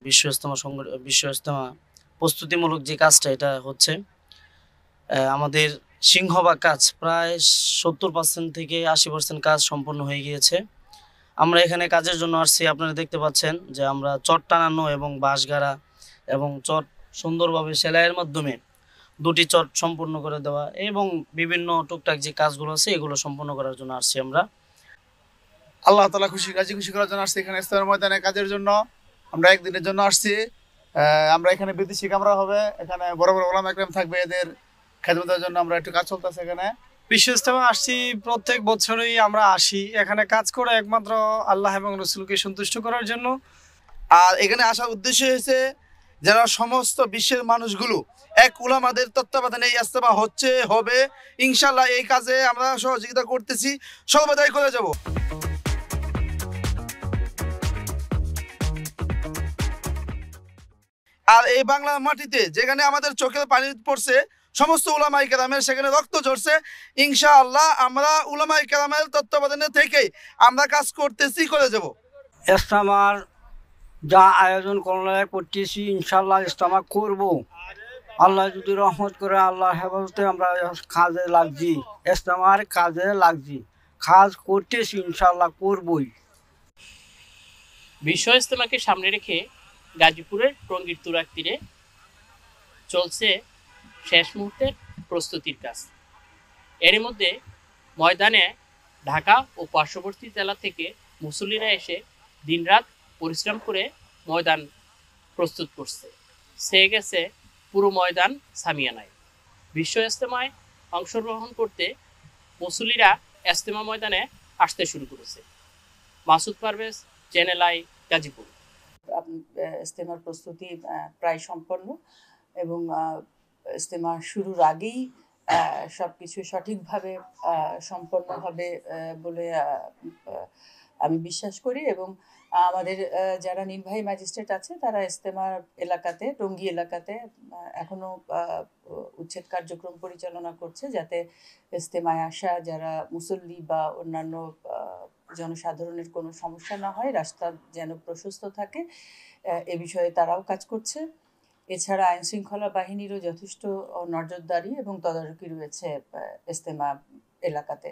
বিশ্ব ইজতেমা প্রস্তুতিমূলক যে কাজটা এটা হচ্ছে আমাদের সিংহভাগ কাজ প্রায় 70% থেকে 80% কাজ সম্পন্ন হয়ে গিয়েছে। আমরা এখানে কাজের জন্য আসছি। আপনারা দেখতে পাচ্ছেন যে আমরা চট টানানো এবং বাঁশ গাড়া এবং চট সুন্দরভাবে সেলাইয়ের মাধ্যমে 2টি চট সম্পূর্ণ করে দেওয়া এবং বিভিন্ন টুকটাক যে কাজগুলো আছে এগুলো সম্পন্ন করার জন্য আসছি আমরা। আল্লাহ তাআলা খুশি করার জন্য আসছি এখানে ইস্তেমার ময়দানে কাজের জন্য। আমরা একদিনের জন্য আসছি। আমরা এখানে বিদেশি কামরা হবে, এখানে বড় বড় ওলামা একরাম থাকবে, এদের খেদমতের জন্য আমরা একটু কাজ চলতেছে এখানে। বিশ্ব ইজতেমা আসছি, প্রত্যেক বছরই আমরা আসি এখানে কাজ করে একমাত্র আল্লাহ এবং রসুলকে সন্তুষ্ট করার জন্য। আর এখানে আসার উদ্দেশ্য হয়েছে যারা সমস্ত বিশ্বের মানুষগুলো এক উলামাদের তত্ত্বাবধানে এই ইজতেমা হবে ইনশাআল্লাহ। এই কাজে আমরা সহযোগিতা করতেছি, সর্বদাই করে যাব। আর এই বাংলার মাটিতে যেখানে আমাদের চোখের পানি পড়ছে সমস্ত উলামায়ে কেরামের, সেখানে রক্ত ঝরছে, ইনশাআল্লাহ আমরা উলামায়ে কেরামের তত্ত্বাবধানে থেকে আমরা কাজ করতেছি, করে যাব। ইজতেমার যা আয়োজন করতেছি ইনশাল্লাহ ইজতেমা করব। আল্লাহ যদি রহমত করে, আল্লাহ হেফাজতে আমরা কাজে লাগছি, ইজতেমার কাজে লাগছি, কাজ করতেছি ইনশাল্লাহ করবই। বিশ্ব ইজতেমাকে সামনে রেখে গাজীপুরের টঙ্গীর তুরাগ তীরে চলছে শেষ মুহূর্তের প্রস্তুতির কাজ। এর মধ্যে ময়দানে ঢাকা ও পার্শ্ববর্তী জেলা থেকে মুসল্লিরা এসে দিনরাত পরিশ্রম করে ময়দান প্রস্তুত করছে। সে গেছে পুরো ময়দান সামিয়ানায়। বিশ্ব ইজতেমায় অংশগ্রহণ করতে মুসল্লিরা ইজতেমা ময়দানে আসতে শুরু করেছে। Masud Parvez, Channel I, Gazipur. ইজতেমার প্রস্তুতি প্রায় সম্পন্ন এবং ইজতেমা শুরুর আগেই সবকিছু সঠিকভাবে সম্পন্ন হবে বলে আমি বিশ্বাস করি। এবং আমাদের যারা নির্বাহী ম্যাজিস্ট্রেট আছে তারা ইজতেমার এলাকাতে, টঙ্গী এলাকাতে এখনো উচ্ছেদ কার্যক্রম পরিচালনা করছে, যাতে ইজতেমায় আসা যারা মুসল্লি বা অন্যান্য জনসাধারণের কোনো সমস্যা না হয়, রাস্তা যেন প্রশস্ত থাকে, এ বিষয়ে তারাও কাজ করছে। এছাড়া আইন শৃঙ্খলা বাহিনীরও যথেষ্ট নজরদারি এবং তদারকি রয়েছে ইজতেমা এলাকাতে।